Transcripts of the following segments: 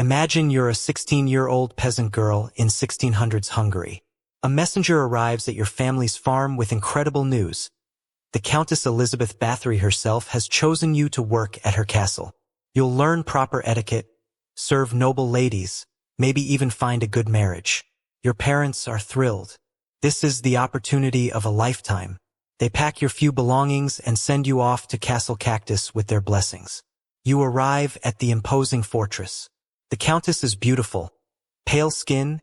Imagine you're a 16-year-old peasant girl in 1600s Hungary. A messenger arrives at your family's farm with incredible news. The Countess Elizabeth Báthory herself has chosen you to work at her castle. You'll learn proper etiquette, serve noble ladies, maybe even find a good marriage. Your parents are thrilled. This is the opportunity of a lifetime. They pack your few belongings and send you off to Castle Countess with their blessings. You arrive at the imposing fortress. The Countess is beautiful, pale skin,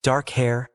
dark hair,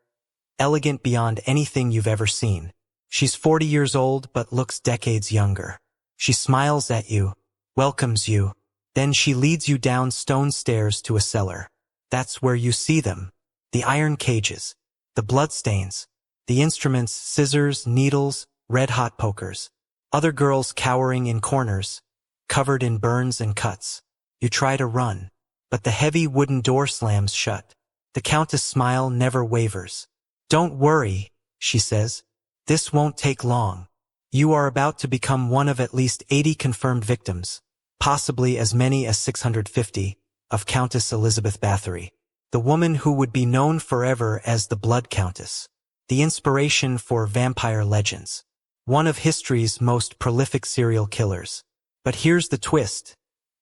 elegant beyond anything you've ever seen. She's 40 years old but looks decades younger. She smiles at you, welcomes you, then she leads you down stone stairs to a cellar. That's where you see them. The iron cages, the bloodstains, the instruments, scissors, needles, red-hot pokers. Other girls cowering in corners, covered in burns and cuts. You try to run, but the heavy wooden door slams shut. The Countess' smile never wavers. "Don't worry," she says. "This won't take long. You are about to become one of at least 80 confirmed victims, possibly as many as 650, of Countess Elizabeth Báthory, the woman who would be known forever as the Blood Countess, the inspiration for vampire legends, one of history's most prolific serial killers. But here's the twist.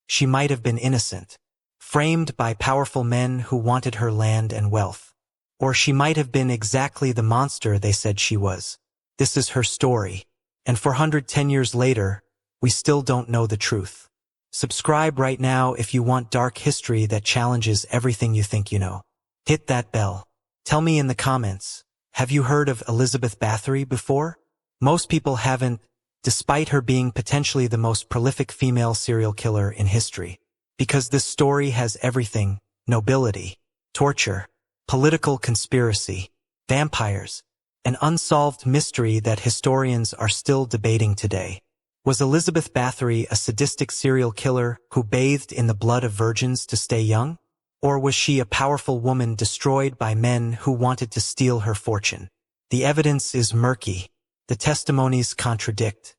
She might have been innocent, framed by powerful men who wanted her land and wealth. Or she might have been exactly the monster they said she was. This is her story, and 410 years later, we still don't know the truth. Subscribe right now if you want dark history that challenges everything you think you know. Hit that bell. Tell me in the comments, have you heard of Elizabeth Báthory before? Most people haven't, despite her being potentially the most prolific female serial killer in history. Because this story has everything: nobility, torture, political conspiracy, vampires, an unsolved mystery that historians are still debating today. Was Elizabeth Báthory a sadistic serial killer who bathed in the blood of virgins to stay young? Or was she a powerful woman destroyed by men who wanted to steal her fortune? The evidence is murky. The testimonies contradict.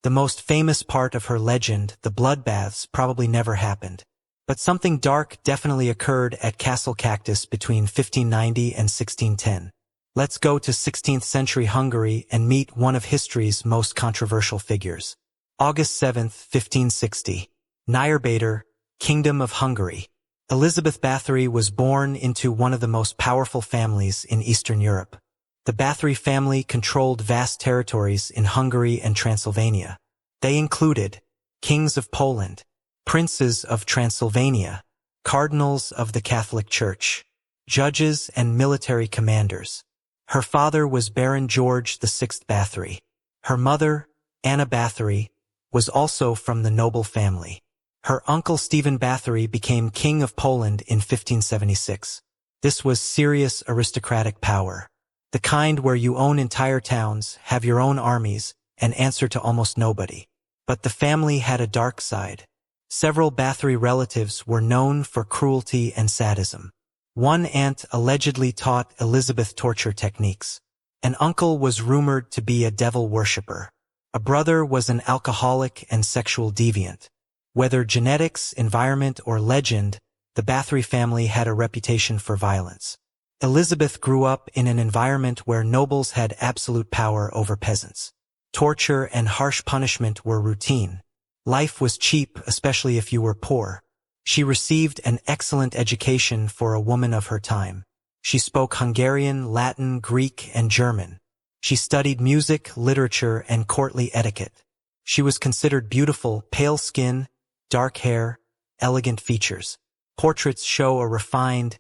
The most famous part of her legend, the bloodbaths, probably never happened. But something dark definitely occurred at Castle Countess between 1590 and 1610. Let's go to 16th century Hungary and meet one of history's most controversial figures. August 7, 1560. Nyírbátor, Kingdom of Hungary. Elizabeth Báthory was born into one of the most powerful families in Eastern Europe. The Báthory family controlled vast territories in Hungary and Transylvania. They included kings of Poland, princes of Transylvania, cardinals of the Catholic Church, judges and military commanders. Her father was Baron George VI Báthory. Her mother, Anna Báthory, was also from the noble family. Her uncle Stephen Báthory became King of Poland in 1576. This was serious aristocratic power. The kind where you own entire towns, have your own armies, and answer to almost nobody. But the family had a dark side. Several Báthory relatives were known for cruelty and sadism. One aunt allegedly taught Elizabeth torture techniques. An uncle was rumored to be a devil worshipper. A brother was an alcoholic and sexual deviant. Whether genetics, environment, or legend, the Báthory family had a reputation for violence. Elizabeth grew up in an environment where nobles had absolute power over peasants. Torture and harsh punishment were routine. Life was cheap, especially if you were poor. She received an excellent education for a woman of her time. She spoke Hungarian, Latin, Greek, and German. She studied music, literature, and courtly etiquette. She was considered beautiful, pale skin, dark hair, elegant features. Portraits show a refined,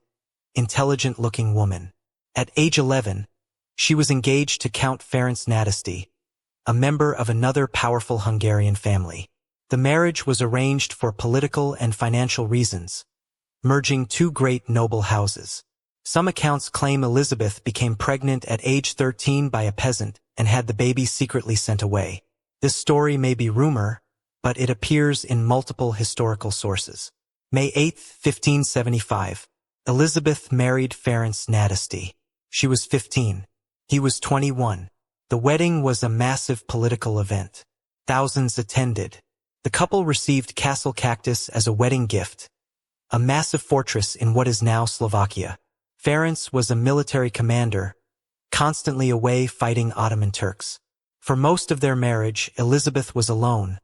intelligent-looking woman. At age 11, she was engaged to Count Ferenc Nadasdy, a member of another powerful Hungarian family. The marriage was arranged for political and financial reasons, merging two great noble houses. Some accounts claim Elizabeth became pregnant at age 13 by a peasant and had the baby secretly sent away. This story may be rumor, but it appears in multiple historical sources. May 8, 1575. Elizabeth married Ferenc Nadasdy. She was 15. He was 21. The wedding was a massive political event. Thousands attended. The couple received Castle Countess as a wedding gift, a massive fortress in what is now Slovakia. Ferenc was a military commander, constantly away fighting Ottoman Turks. For most of their marriage, Elizabeth was alone,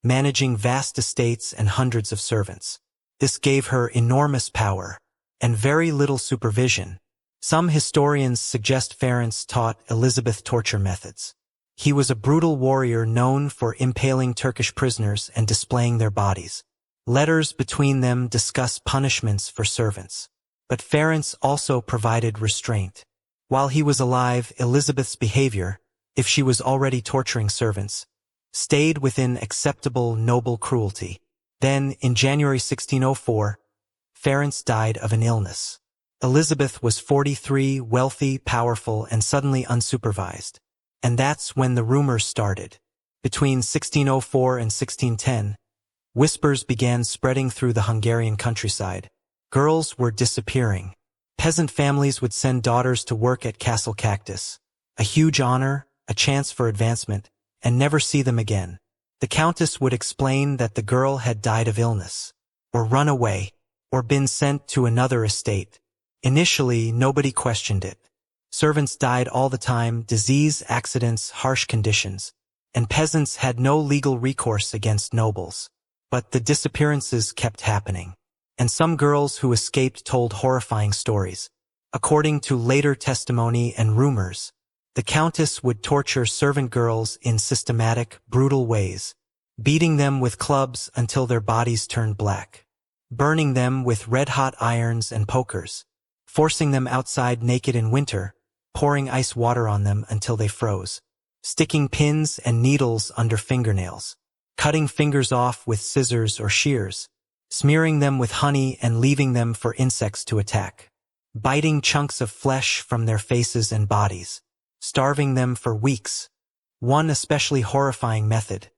managing vast estates and hundreds of servants. This gave her enormous power and very little supervision. Some historians suggest Ferenc taught Elizabeth torture methods. He was a brutal warrior known for impaling Turkish prisoners and displaying their bodies. Letters between them discuss punishments for servants. But Ferenc also provided restraint. While he was alive, Elizabeth's behavior, if she was already torturing servants, stayed within acceptable noble cruelty. Then, in January 1604, Ferenc died of an illness. Elizabeth was 43, wealthy, powerful, and suddenly unsupervised. And that's when the rumors started. Between 1604 and 1610, whispers began spreading through the Hungarian countryside. Girls were disappearing. Peasant families would send daughters to work at Castle Countess, a huge honor, a chance for advancement, and never see them again. The Countess would explain that the girl had died of illness, or run away, or been sent to another estate. Initially, nobody questioned it. Servants died all the time, disease, accidents, harsh conditions, and peasants had no legal recourse against nobles. But the disappearances kept happening, and some girls who escaped told horrifying stories. According to later testimony and rumors, the Countess would torture servant girls in systematic, brutal ways, beating them with clubs until their bodies turned black, burning them with red-hot irons and pokers, forcing them outside naked in winter, pouring ice water on them until they froze, sticking pins and needles under fingernails, cutting fingers off with scissors or shears, smearing them with honey and leaving them for insects to attack, biting chunks of flesh from their faces and bodies, starving them for weeks. One especially horrifying method.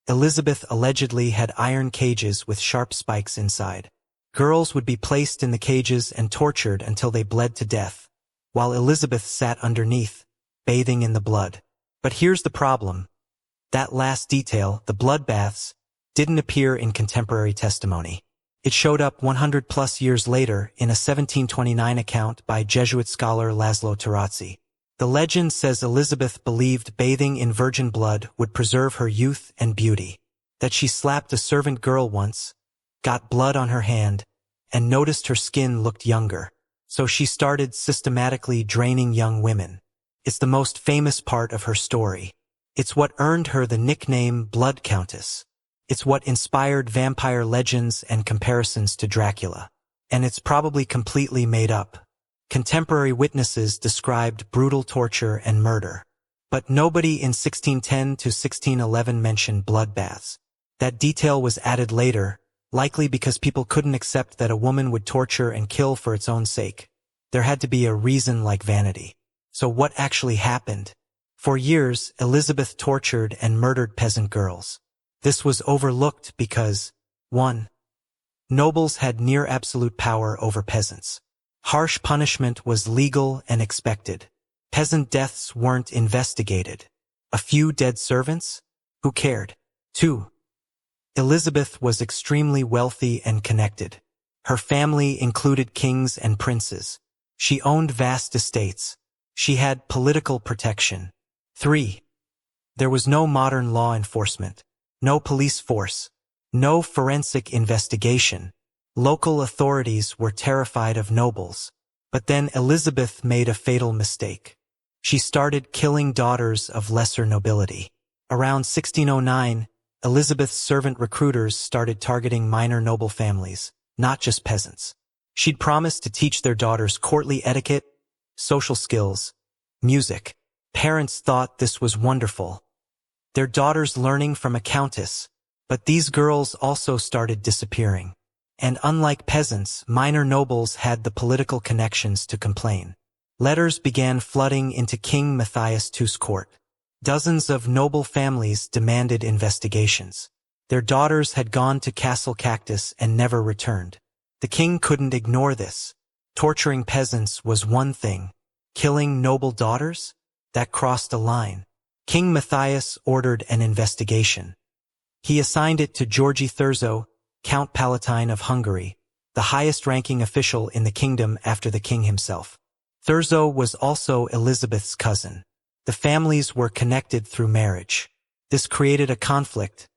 Elizabeth allegedly had iron cages with sharp spikes inside. Girls would be placed in the cages and tortured until they bled to death, while Elizabeth sat underneath, bathing in the blood. But here's the problem. That last detail, the bloodbaths, didn't appear in contemporary testimony. It showed up 100+ years later in a 1729 account by Jesuit scholar Laszlo Tarazzi. The legend says Elizabeth believed bathing in virgin blood would preserve her youth and beauty, that she slapped a servant girl once, got blood on her hand, and noticed her skin looked younger. So she started systematically draining young women. It's the most famous part of her story. It's what earned her the nickname Blood Countess. It's what inspired vampire legends and comparisons to Dracula. And it's probably completely made up. Contemporary witnesses described brutal torture and murder. But nobody in 1610 to 1611 mentioned bloodbaths. That detail was added later, likely because people couldn't accept that a woman would torture and kill for its own sake. There had to be a reason like vanity. So what actually happened? For years, Elizabeth tortured and murdered peasant girls. This was overlooked because, 1. Nobles had near absolute power over peasants. Harsh punishment was legal and expected. Peasant deaths weren't investigated. A few dead servants? Who cared? 2. Elizabeth was extremely wealthy and connected. Her family included kings and princes. She owned vast estates. She had political protection. 3. There was no modern law enforcement, no police force, no forensic investigation. Local authorities were terrified of nobles. But then Elizabeth made a fatal mistake. She started killing daughters of lesser nobility. Around 1609, Elizabeth's servant recruiters started targeting minor noble families, not just peasants. She'd promised to teach their daughters courtly etiquette, social skills, music. Parents thought this was wonderful. Their daughters learning from a countess. But these girls also started disappearing. And unlike peasants, minor nobles had the political connections to complain. Letters began flooding into King Matthias II's court. Dozens of noble families demanded investigations. Their daughters had gone to Castle Countess and never returned. The king couldn't ignore this. Torturing peasants was one thing. Killing noble daughters? That crossed a line. King Matthias ordered an investigation. He assigned it to Georgi Thurzo, Count Palatine of Hungary, the highest-ranking official in the kingdom after the king himself. Thurzo was also Elizabeth's cousin. The families were connected through marriage. This created a conflict.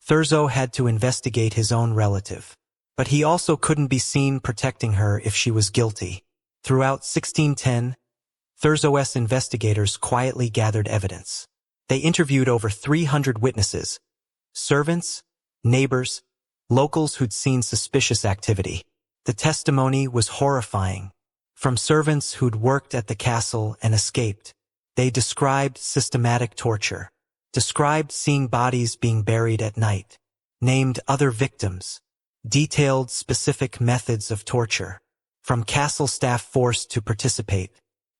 Thurzo had to investigate his own relative. But he also couldn't be seen protecting her if she was guilty. Throughout 1610, Thurzo's investigators quietly gathered evidence. They interviewed over 300 witnesses, servants, neighbors, locals who'd seen suspicious activity. The testimony was horrifying. From servants who'd worked at the castle and escaped, they described systematic torture, described seeing bodies being buried at night, named other victims, detailed specific methods of torture. From castle staff forced to participate.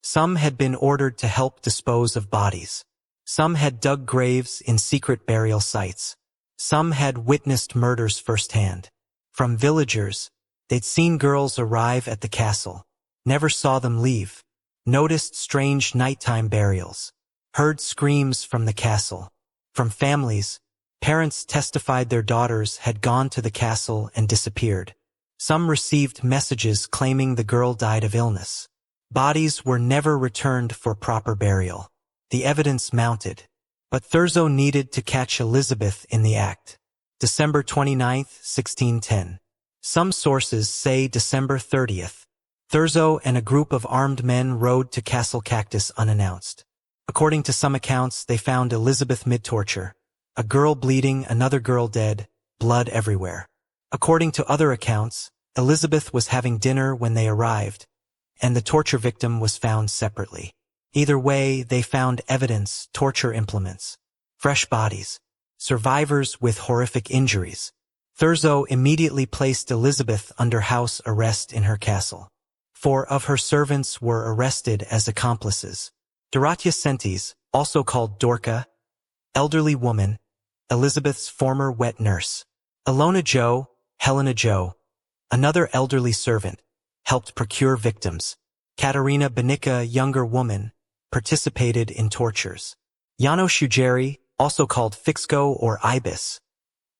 Some had been ordered to help dispose of bodies. Some had dug graves in secret burial sites. Some had witnessed murders firsthand. From villagers, they'd seen girls arrive at the castle, never saw them leave, noticed strange nighttime burials, heard screams from the castle. From families, parents testified their daughters had gone to the castle and disappeared. Some received messages claiming the girl died of illness. Bodies were never returned for proper burial. The evidence mounted. But Thurzo needed to catch Elizabeth in the act. December 29, 1610. Some sources say December 30th. Thurzo and a group of armed men rode to Castle Countess unannounced. According to some accounts, they found Elizabeth mid-torture. A girl bleeding, another girl dead, blood everywhere. According to other accounts, Elizabeth was having dinner when they arrived, and the torture victim was found separately. Either way, they found evidence, torture implements, fresh bodies, survivors with horrific injuries. Thurzo immediately placed Elizabeth under house arrest in her castle. 4 of her servants were arrested as accomplices. Dorothea Sentes, also called Dorca, elderly woman, Elizabeth's former wet nurse. Helena Jo, another elderly servant, helped procure victims. Katerina Banica, younger woman, participated in tortures. Jano Shugeri, also called Fixco or Ibis,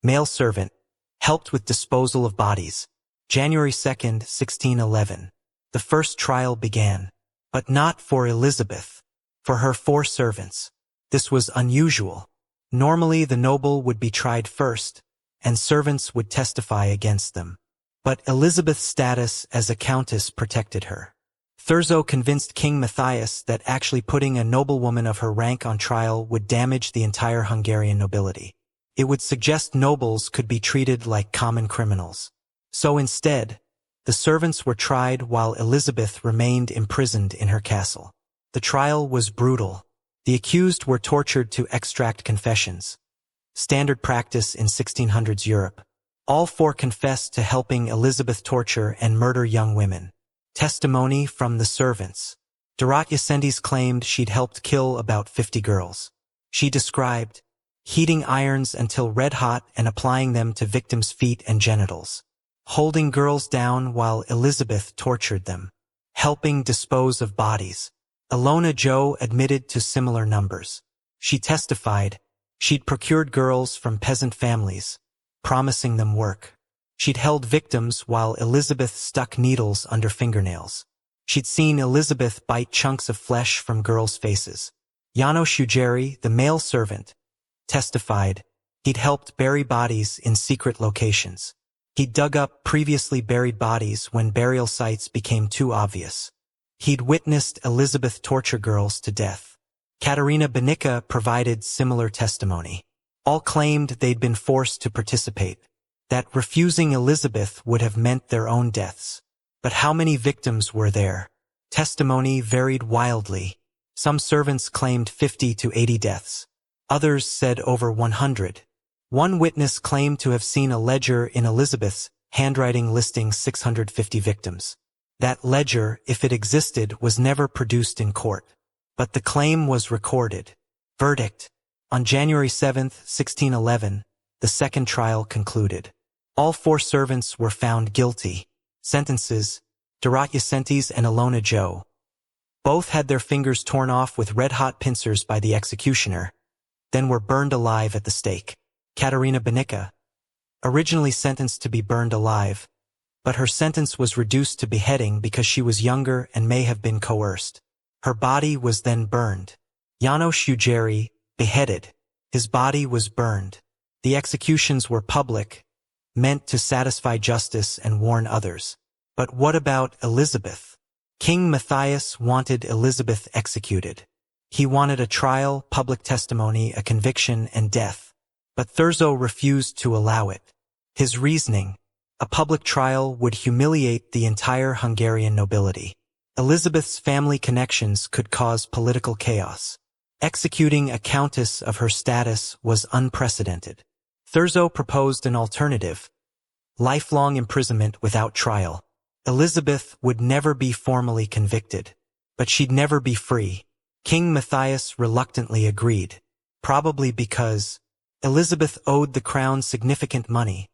male servant, helped with disposal of bodies. January 2, 1611. The first trial began, but not for Elizabeth, for her 4 servants. This was unusual. Normally the noble would be tried first, and servants would testify against them. But Elizabeth's status as a countess protected her. Thurzo convinced King Matthias that actually putting a noblewoman of her rank on trial would damage the entire Hungarian nobility. It would suggest nobles could be treated like common criminals. So instead, the servants were tried while Elizabeth remained imprisoned in her castle. The trial was brutal. The accused were tortured to extract confessions. Standard practice in 1600s Europe. All 4 confessed to helping Elizabeth torture and murder young women. Testimony from the servants. Dorothea Sentes claimed she'd helped kill about 50 girls. She described heating irons until red-hot and applying them to victims' feet and genitals, holding girls down while Elizabeth tortured them, helping dispose of bodies. Helena Jo admitted to similar numbers. She testified she'd procured girls from peasant families, promising them work. She'd held victims while Elizabeth stuck needles under fingernails. She'd seen Elizabeth bite chunks of flesh from girls' faces. Jano Shugeri, the male servant, testified he'd helped bury bodies in secret locations. He'd dug up previously buried bodies when burial sites became too obvious. He'd witnessed Elizabeth torture girls to death. Katerina Banica provided similar testimony. All claimed they'd been forced to participate, that refusing Elizabeth would have meant their own deaths. But how many victims were there? Testimony varied wildly. Some servants claimed 50 to 80 deaths. Others said over 100. One witness claimed to have seen a ledger in Elizabeth's handwriting listing 650 victims. That ledger, if it existed, was never produced in court. But the claim was recorded. Verdict. On January 7, 1611, the second trial concluded. All 4 servants were found guilty. Sentences: Dorothea Sentes and Helena Jo. Both had their fingers torn off with red-hot pincers by the executioner, then were burned alive at the stake. Katerina Banica, originally sentenced to be burned alive, but her sentence was reduced to beheading because she was younger and may have been coerced. Her body was then burned. János Ujjeri, beheaded. His body was burned. The executions were public, meant to satisfy justice and warn others. But what about Elizabeth? King Matthias wanted Elizabeth executed. He wanted a trial, public testimony, a conviction, and death. But Thurzo refused to allow it. His reasoning: a public trial would humiliate the entire Hungarian nobility. Elizabeth's family connections could cause political chaos. Executing a countess of her status was unprecedented. Thurzo proposed an alternative: lifelong imprisonment without trial. Elizabeth would never be formally convicted, but she'd never be free. King Matthias reluctantly agreed, probably because Elizabeth owed the crown significant money.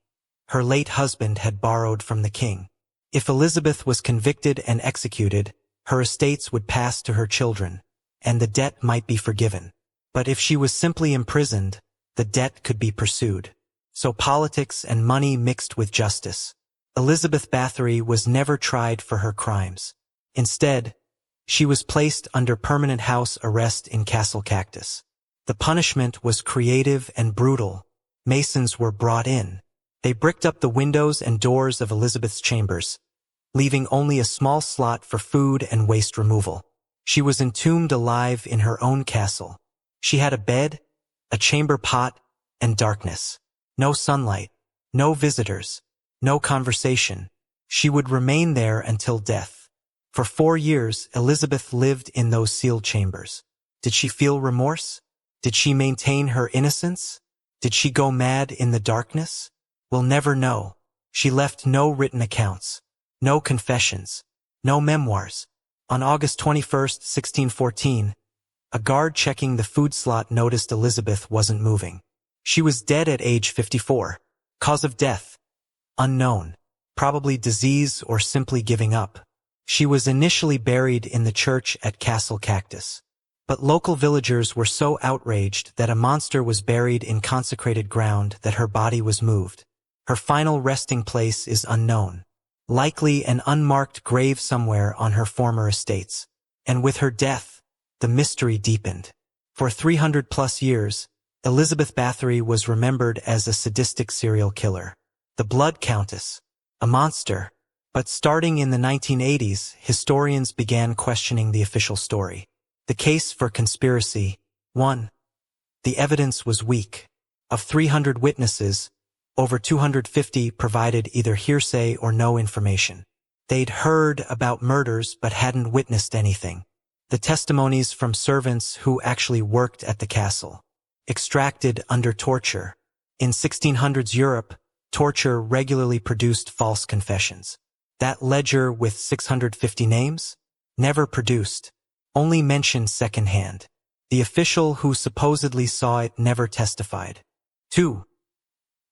Her late husband had borrowed from the king. If Elizabeth was convicted and executed, her estates would pass to her children, and the debt might be forgiven. But if she was simply imprisoned, the debt could be pursued. So politics and money mixed with justice. Elizabeth Báthory was never tried for her crimes. Instead, she was placed under permanent house arrest in Castle Countess. The punishment was creative and brutal. Masons were brought in. They bricked up the windows and doors of Elizabeth's chambers, leaving only a small slot for food and waste removal. She was entombed alive in her own castle. She had a bed, a chamber pot, and darkness. No sunlight, no visitors, no conversation. She would remain there until death. For 4 years, Elizabeth lived in those sealed chambers. Did she feel remorse? Did she maintain her innocence? Did she go mad in the darkness? We'll never know. She left no written accounts, no confessions, no memoirs. On August 21, 1614, a guard checking the food slot noticed Elizabeth wasn't moving. She was dead at age 54. Cause of death: unknown. Probably disease or simply giving up. She was initially buried in the church at Castle Countess. But local villagers were so outraged that a monster was buried in consecrated ground that her body was moved. Her final resting place is unknown. Likely an unmarked grave somewhere on her former estates. And with her death, the mystery deepened. For 300+ years, Elizabeth Báthory was remembered as a sadistic serial killer. The Blood Countess, a monster. But starting in the 1980s, historians began questioning the official story. The case for conspiracy: 1. The evidence was weak. Of 300 witnesses, over 250 provided either hearsay or no information. They'd heard about murders but hadn't witnessed anything. The testimonies from servants who actually worked at the castle. Extracted under torture. In 1600s Europe, torture regularly produced false confessions. That ledger with 650 names? Never produced. Only mentioned secondhand. The official who supposedly saw it never testified. 2.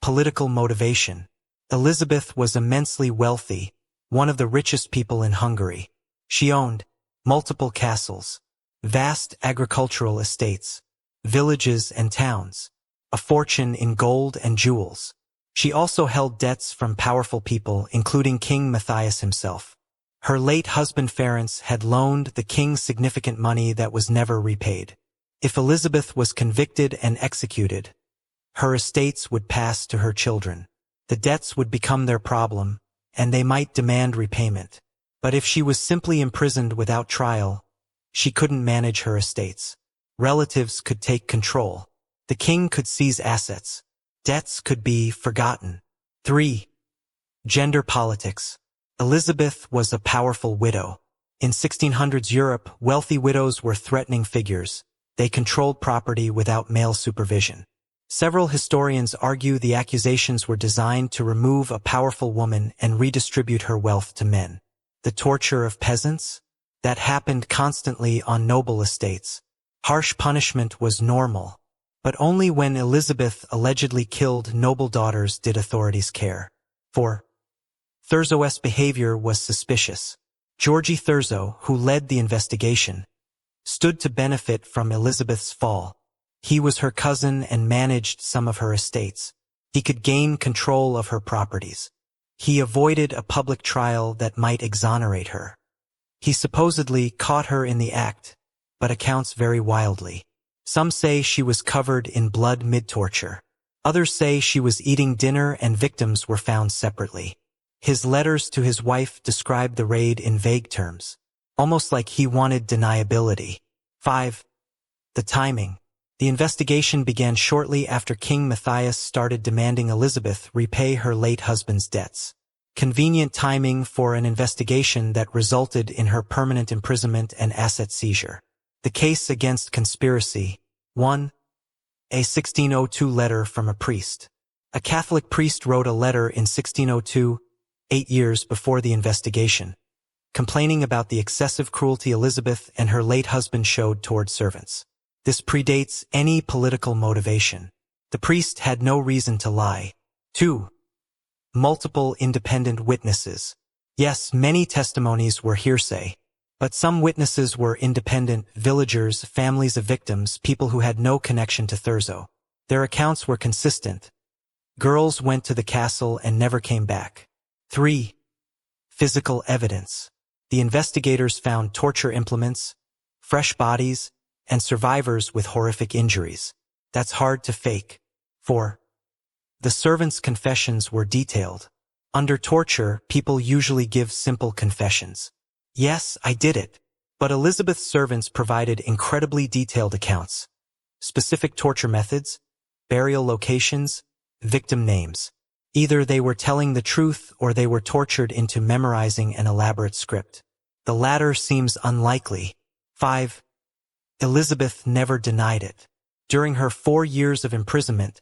Political motivation. Elizabeth was immensely wealthy, one of the richest people in Hungary. She owned multiple castles, vast agricultural estates, villages and towns, a fortune in gold and jewels. She also held debts from powerful people, including King Matthias himself. Her late husband Ferenc had loaned the king significant money that was never repaid. If Elizabeth was convicted and executed, her estates would pass to her children. The debts would become their problem, and they might demand repayment. But if she was simply imprisoned without trial, she couldn't manage her estates. Relatives could take control. The king could seize assets. Debts could be forgotten. 3. Gender politics. Elizabeth was a powerful widow. In 1600s Europe, wealthy widows were threatening figures. They controlled property without male supervision. Several historians argue the accusations were designed to remove a powerful woman and redistribute her wealth to men. The torture of peasants? That happened constantly on noble estates. Harsh punishment was normal. But only when Elizabeth allegedly killed noble daughters did authorities care. 4. Thurzo's behavior was suspicious. Georgi Thurzo, who led the investigation, stood to benefit from Elizabeth's fall. He was her cousin and managed some of her estates. He could gain control of her properties. He avoided a public trial that might exonerate her. He supposedly caught her in the act, but accounts vary wildly. Some say she was covered in blood mid-torture. Others say she was eating dinner and victims were found separately. His letters to his wife described the raid in vague terms, almost like he wanted deniability. 5. The timing. The investigation began shortly after King Matthias started demanding Elizabeth repay her late husband's debts. Convenient timing for an investigation that resulted in her permanent imprisonment and asset seizure. The case against conspiracy. 1. A 1602 letter from a priest. A Catholic priest wrote a letter in 1602, 8 years before the investigation, complaining about the excessive cruelty Elizabeth and her late husband showed toward servants. This predates any political motivation. The priest had no reason to lie. 2. Multiple independent witnesses. Yes, many testimonies were hearsay, but some witnesses were independent, villagers, families of victims, people who had no connection to Thurzo. Their accounts were consistent. Girls went to the castle and never came back. 3. Physical evidence. The investigators found torture implements, fresh bodies, and survivors with horrific injuries. That's hard to fake. 4. The servants' confessions were detailed. Under torture, people usually give simple confessions. Yes, I did it. But Elizabeth's servants provided incredibly detailed accounts. Specific torture methods, burial locations, victim names. Either they were telling the truth or they were tortured into memorizing an elaborate script. The latter seems unlikely. 5. Elizabeth never denied it. During her 4 years of imprisonment,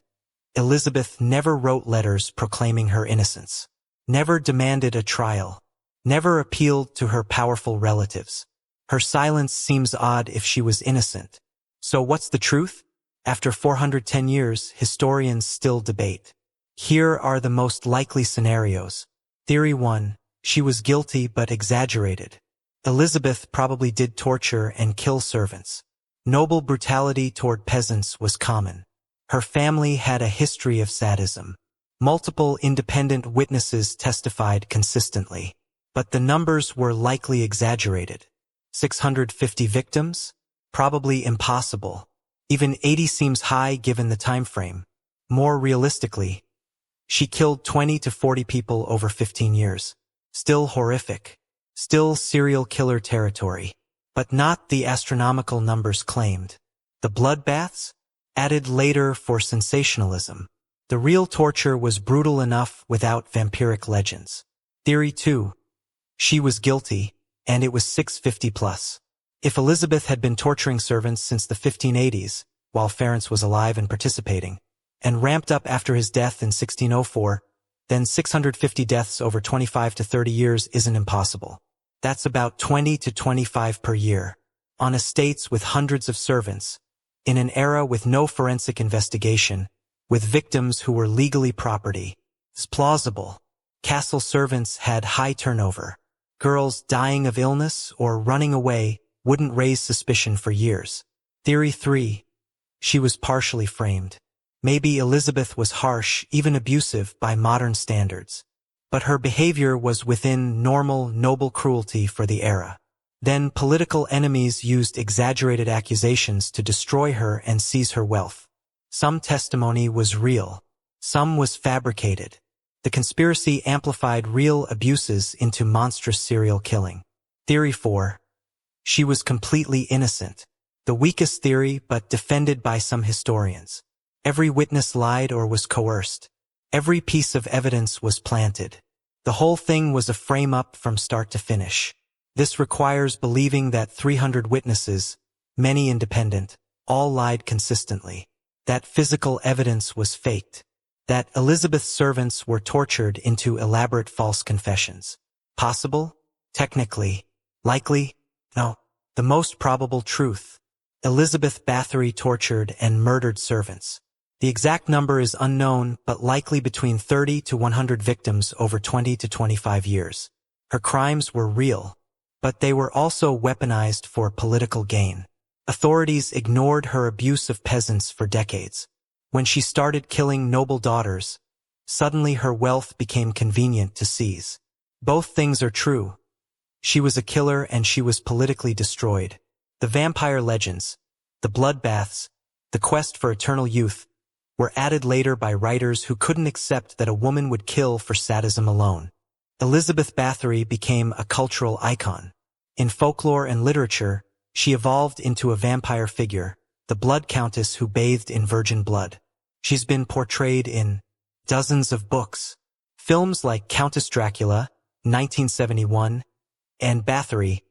Elizabeth never wrote letters proclaiming her innocence, never demanded a trial, never appealed to her powerful relatives. Her silence seems odd if she was innocent. So what's the truth? After 410 years, historians still debate. Here are the most likely scenarios. Theory 1. She was guilty but exaggerated. Elizabeth probably did torture and kill servants. Noble brutality toward peasants was common. Her family had a history of sadism. Multiple independent witnesses testified consistently, but the numbers were likely exaggerated. 650 victims? Probably impossible. Even 80 seems high given the time frame. More realistically, she killed 20 to 40 people over 15 years. Still horrific. Still serial killer territory. But not the astronomical numbers claimed. The bloodbaths? Added later for sensationalism. The real torture was brutal enough without vampiric legends. Theory 2. She was guilty, and it was 650 plus. If Elizabeth had been torturing servants since the 1580s, while Ferenc was alive and participating, and ramped up after his death in 1604, then 650 deaths over 25 to 30 years isn't impossible. That's about 20 to 25 per year. On estates with hundreds of servants, in an era with no forensic investigation, with victims who were legally property. It's plausible. Castle servants had high turnover. Girls dying of illness or running away wouldn't raise suspicion for years. Theory 3. She was partially framed. Maybe Elizabeth was harsh, even abusive by modern standards. But her behavior was within normal, noble cruelty for the era. Then political enemies used exaggerated accusations to destroy her and seize her wealth. Some testimony was real. Some was fabricated. The conspiracy amplified real abuses into monstrous serial killing. Theory 4. She was completely innocent. The weakest theory, but defended by some historians. Every witness lied or was coerced. Every piece of evidence was planted. The whole thing was a frame-up from start to finish. This requires believing that 300 witnesses, many independent, all lied consistently. That physical evidence was faked. That Elizabeth's servants were tortured into elaborate false confessions. Possible? Technically. Likely? No. The most probable truth. Elizabeth Báthory tortured and murdered servants. The exact number is unknown, but likely between 30 to 100 victims over 20 to 25 years. Her crimes were real, but they were also weaponized for political gain. Authorities ignored her abuse of peasants for decades. When she started killing noble daughters, Suddenly her wealth became convenient to seize. Both things are true. She was a killer and she was politically destroyed. The vampire legends, the bloodbaths, the quest for eternal youth, were added later by writers who couldn't accept that a woman would kill for sadism alone. Elizabeth Báthory became a cultural icon. In folklore and literature, she evolved into a vampire figure, the Blood Countess who bathed in virgin blood. She's been portrayed in dozens of books. Films like Countess Dracula, 1971, and Báthory,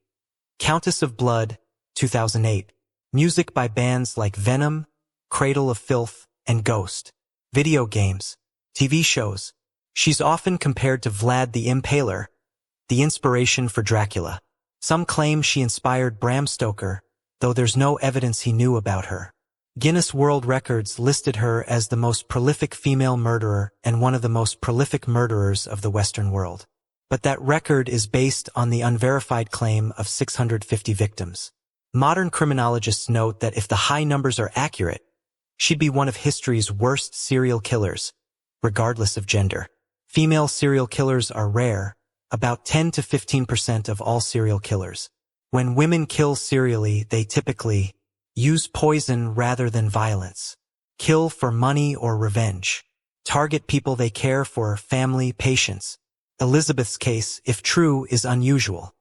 Countess of Blood, 2008. Music by bands like Venom, Cradle of Filth, and Ghost. Video games, TV shows. She's often compared to Vlad the Impaler, the inspiration for Dracula. Some claim she inspired Bram Stoker, though there's no evidence he knew about her. Guinness World Records listed her as the most prolific female murderer and one of the most prolific murderers of the Western world. But that record is based on the unverified claim of 650 victims. Modern criminologists note that if the high numbers are accurate, she'd be one of history's worst serial killers, regardless of gender. Female serial killers are rare, about 10 to 15% of all serial killers. When women kill serially, they typically use poison rather than violence, kill for money or revenge, target people they care for, family, patients. Elizabeth's case, if true, is unusual.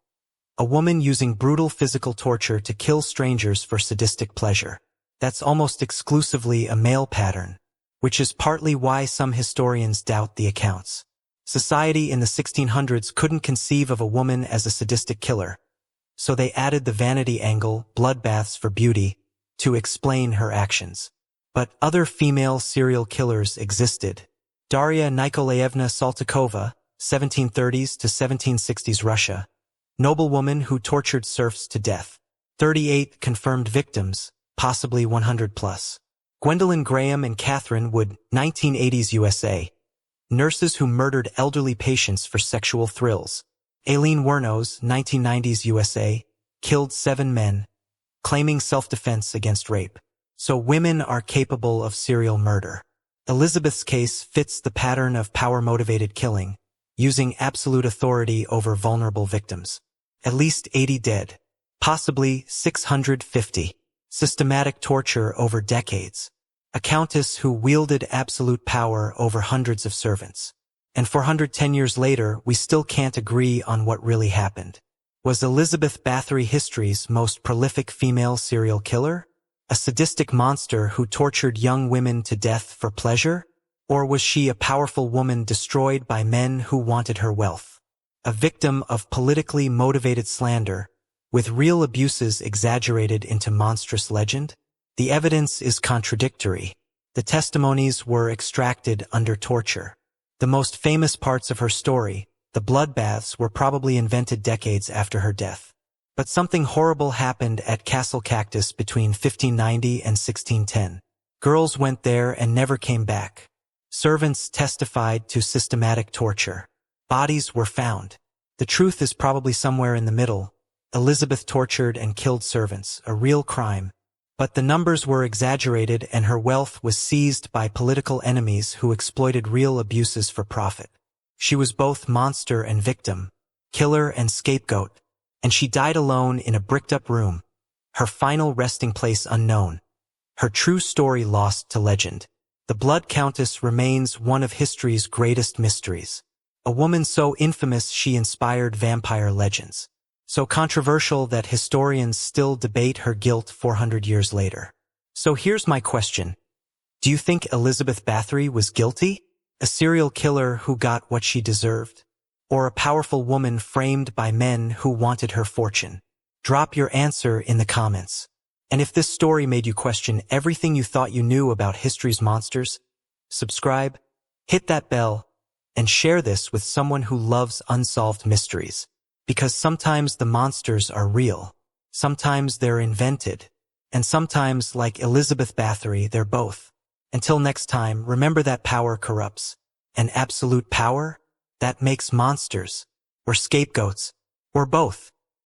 A woman using brutal physical torture to kill strangers for sadistic pleasure. That's almost exclusively a male pattern, which is partly why some historians doubt the accounts. Society in the 1600s couldn't conceive of a woman as a sadistic killer, so they added the vanity angle, bloodbaths for beauty, to explain her actions. But other female serial killers existed. Daria Nikolaevna Saltykova, 1730s to 1760s Russia, noblewoman who tortured serfs to death. 38 confirmed victims, possibly 100 plus. Gwendolyn Graham and Catherine Wood, 1980s USA, nurses who murdered elderly patients for sexual thrills. Aileen Wuornos, 1990s USA, killed 7 men, claiming self-defense against rape. So women are capable of serial murder. Elizabeth's case fits the pattern of power-motivated killing, using absolute authority over vulnerable victims. At least 80 dead, possibly 650. Systematic torture over decades. A countess who wielded absolute power over hundreds of servants. And 410 years later, we still can't agree on what really happened. Was Elizabeth Báthory history's most prolific female serial killer? A sadistic monster who tortured young women to death for pleasure? Or was she a powerful woman destroyed by men who wanted her wealth? A victim of politically motivated slander, with real abuses exaggerated into monstrous legend? The evidence is contradictory. The testimonies were extracted under torture. The most famous parts of her story, the bloodbaths, were probably invented decades after her death. But something horrible happened at Castle Cactus between 1590 and 1610. Girls went there and never came back. Servants testified to systematic torture. Bodies were found. The truth is probably somewhere in the middle. Elizabeth tortured and killed servants, a real crime. But the numbers were exaggerated and her wealth was seized by political enemies who exploited real abuses for profit. She was both monster and victim, killer and scapegoat, and she died alone in a bricked-up room, her final resting place unknown, her true story lost to legend. The Blood Countess remains one of history's greatest mysteries. A woman so infamous she inspired vampire legends. So controversial that historians still debate her guilt 400 years later. So here's my question. Do you think Elizabeth Báthory was guilty? A serial killer who got what she deserved? Or a powerful woman framed by men who wanted her fortune? Drop your answer in the comments. And if this story made you question everything you thought you knew about history's monsters, subscribe, hit that bell, and share this with someone who loves unsolved mysteries. Because sometimes the monsters are real, sometimes they're invented, and sometimes, like Elizabeth Báthory, they're both. Until next time, remember that power corrupts. And absolute power? That makes monsters, or scapegoats, or both.